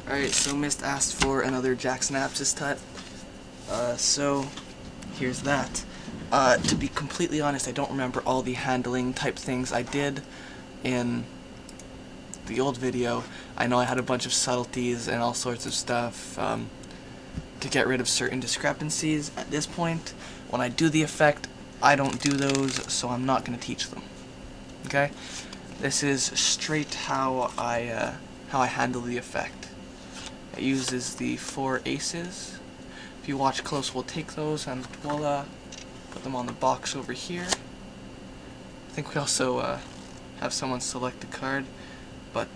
Alright, so Mist asked for another jcksnps tut. So here's that. To be completely honest, I don't remember all the handling type things I did in the old video. I know I had a bunch of subtleties and all sorts of stuff to get rid of certain discrepancies. At this point, when I do the effect, I don't do those, so I'm not going to teach them. Okay? This is straight how I handle the effect. It uses the 4 aces. If you watch close, we'll take those and we'll put them on the box over here. I think we also have someone select a card, but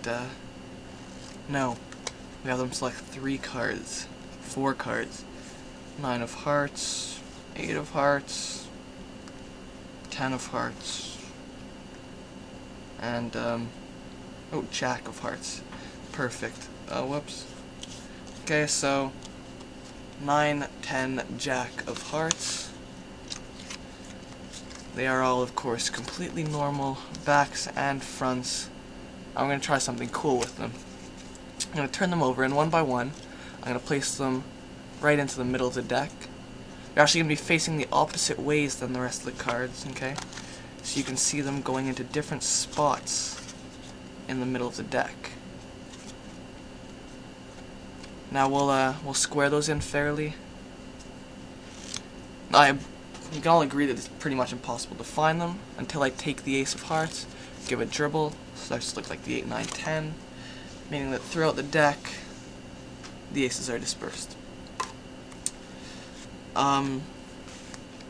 no. We have them select 3 cards, 4 cards. 9 of hearts, 8 of hearts, 10 of hearts, and oh, Jack of hearts. Perfect. Whoops. Okay, so 9, 10, Jack of hearts. They are all, of course, completely normal, backs and fronts. I'm going to try something cool with them. I'm going to turn them over, and one by one, I'm going to place them right into the middle of the deck. They're actually going to be facing the opposite ways than the rest of the cards, okay? So you can see them going into different spots in the middle of the deck. Now we'll square those in fairly. We can all agree that it's pretty much impossible to find them until I take the ace of hearts, give a dribble, so that just looks like the 8, 9, 10, meaning that throughout the deck, the aces are dispersed. Oh,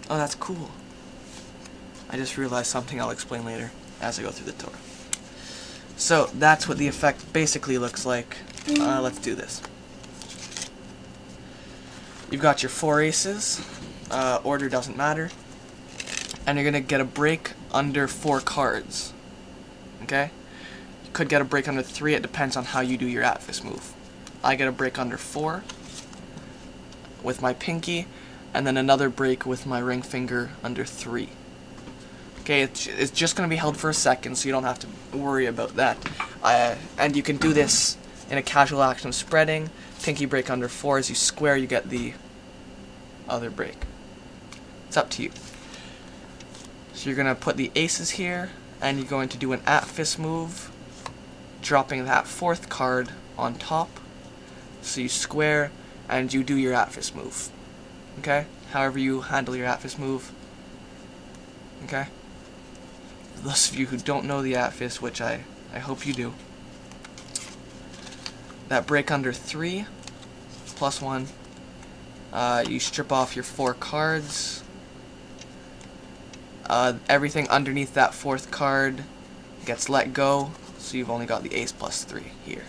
that's cool. I just realized something I'll explain later as I go through the tour. So that's what the effect basically looks like. Let's do this. You've got your 4 aces, order doesn't matter, and you're going to get a break under 4 cards, okay? You could get a break under 3, it depends on how you do your at-fist move. I get a break under 4 with my pinky, and then another break with my ring finger under 3. Okay, it's just going to be held for a second, so you don't have to worry about that. And you can do this in a casual action of spreading. Pinky break under 4, as you square you get the other break. It's up to you. So you're going to put the aces here, and you're going to do an at-fist move, dropping that 4th card on top. So you square, and you do your at-fist move. Okay? However you handle your at-fist move. Okay? For those of you who don't know the at-fist, which I hope you do. That break under 3, plus 1, you strip off your 4 cards. Everything underneath that 4th card gets let go, so you've only got the ace plus 3 here.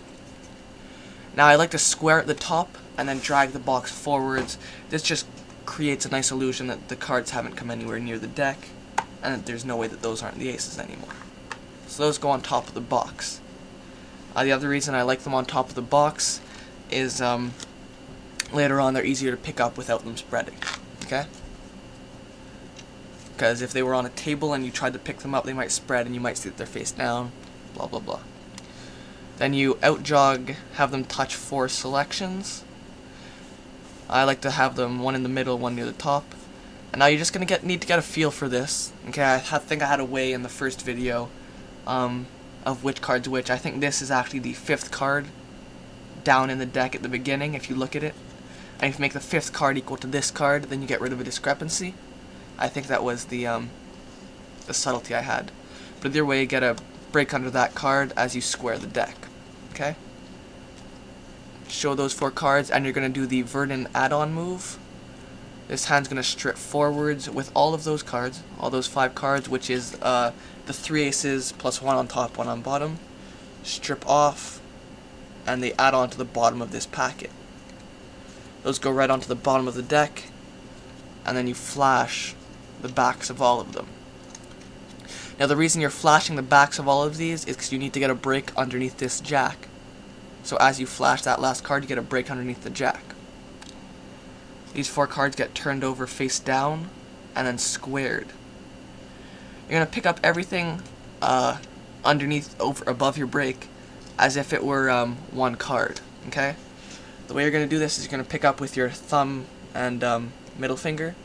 Now I like to square at the top and then drag the box forwards. This just creates a nice illusion that the cards haven't come anywhere near the deck, and that there's no way that those aren't the aces anymore. So those go on top of the box. The other reason I like them on top of the box is later on they're easier to pick up without them spreading. Okay? Because if they were on a table and you tried to pick them up, they might spread and you might see that they're face down, blah blah blah. Then you outjog, have them touch 4 selections. I like to have them one in the middle, one near the top. And now you're just gonna need to get a feel for this. Okay, I think I had a way in the first video of which card's which. I think this is actually the 5th card down in the deck at the beginning, if you look at it. And if you make the 5th card equal to this card, then you get rid of a discrepancy. I think that was the subtlety I had. But either way, you get a break under that card as you square the deck. Okay? Show those 4 cards, and you're going to do the Verdant add-on move. This hand's going to strip forwards with all of those cards, all those 5 cards, which is the 3 aces plus 1 on top, 1 on bottom. Strip off, and they add on to the bottom of this packet. Those go right onto the bottom of the deck, and then you flash the backs of all of them. Now the reason you're flashing the backs of all of these is because you need to get a break underneath this jack. So as you flash that last card, you get a break underneath the jack. These 4 cards get turned over face down and then squared. You're going to pick up everything underneath, above your break, as if it were one card. Okay? The way you're going to do this is you're going to pick up with your thumb and middle finger,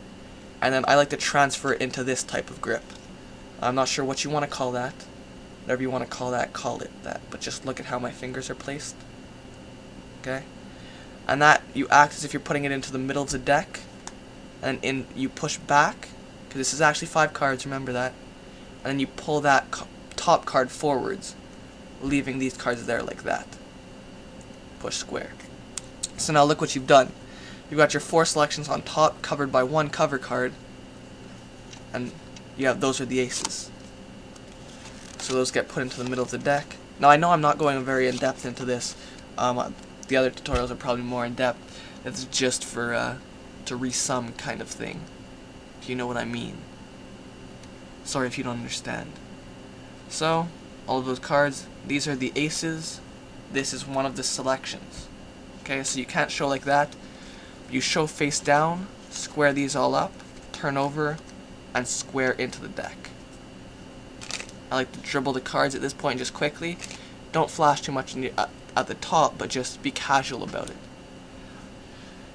and then I like to transfer it into this type of grip. I'm not sure what you want to call that. Whatever you want to call that, call it that. But just look at how my fingers are placed. Okay? And that, you act as if you're putting it into the middle of the deck, and you push back, because this is actually 5 cards, remember that, and then you pull that top card forwards, leaving these cards there like that. Push square. So now look what you've done. You've got your 4 selections on top, covered by 1 cover card, and you have, those are the aces. So those get put into the middle of the deck. Now I know I'm not going very in-depth into this. The other tutorials are probably more in-depth. It's just for to resum kind of thing, if you know what I mean. Sorry if you don't understand. So, all of those cards, these are the aces. This is one of the selections. Okay, so you can't show like that. You show face down, square these all up, turn over, and square into the deck. I like to dribble the cards at this point just quickly. Don't flash too much at the top, but just be casual about it.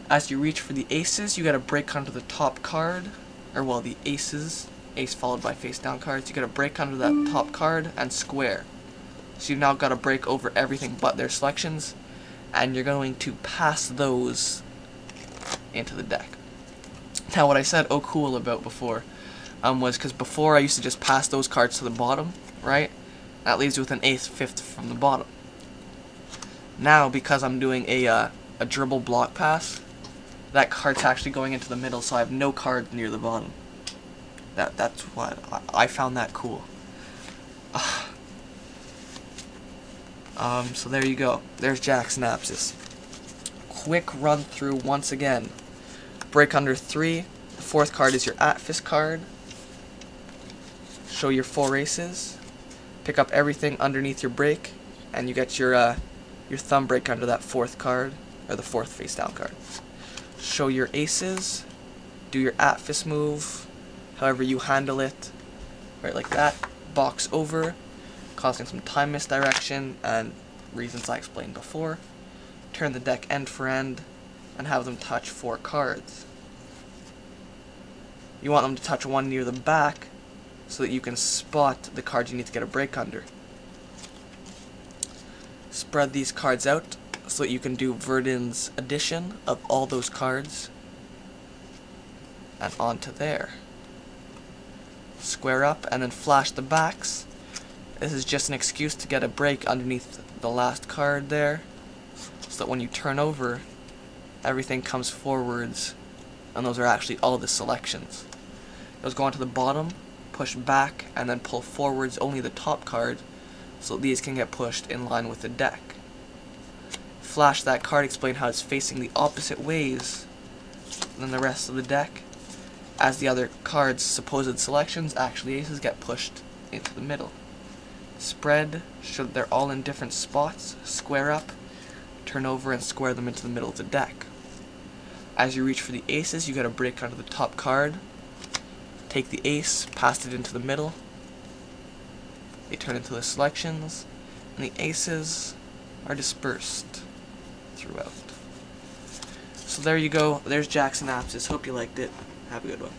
As you reach for the aces, you gotta break under the top card, or well, the aces, ace followed by face down cards. You gotta break under that top card and square. So you've now gotta break over everything but their selections, and you're going to pass those into the deck. Now what I said oh cool about before was because before I used to just pass those cards to the bottom, right? That leaves you with an ace fifth from the bottom. Now because I'm doing a dribble block pass, that card's actually going into the middle, so I have no card near the bottom. That's what I found that cool. So there you go. There's jcksnps. Quick run through once again. Break under 3. The 4th card is your at-fist card. Show your 4 aces. Pick up everything underneath your break, and you get your thumb break under that 4th card, or the 4th face down card. Show your aces. Do your at-fist move, however you handle it, right like that. Box over, causing some time misdirection and reasons I explained before. Turn the deck end for end and have them touch 4 cards. You want them to touch one near the back so that you can spot the cards you need to get a break under. Spread these cards out so that you can do Verdin's addition of all those cards and onto there. Square up and then flash the backs. This is just an excuse to get a break underneath the last card there, so that when you turn over, everything comes forwards, and those are actually all the selections. Those go onto the bottom, push back, and then pull forwards only the top card, so these can get pushed in line with the deck. Flash that card, explain how it's facing the opposite ways than the rest of the deck, as the other cards' supposed selections, actually aces, get pushed into the middle. Spread, show that they're all in different spots, square up, turn over and square them into the middle of the deck. As you reach for the aces, you gotta break under the top card, take the ace, pass it into the middle, they turn into the selections, and the aces are dispersed throughout. So there you go, there's jcksnps. Hope you liked it. Have a good one.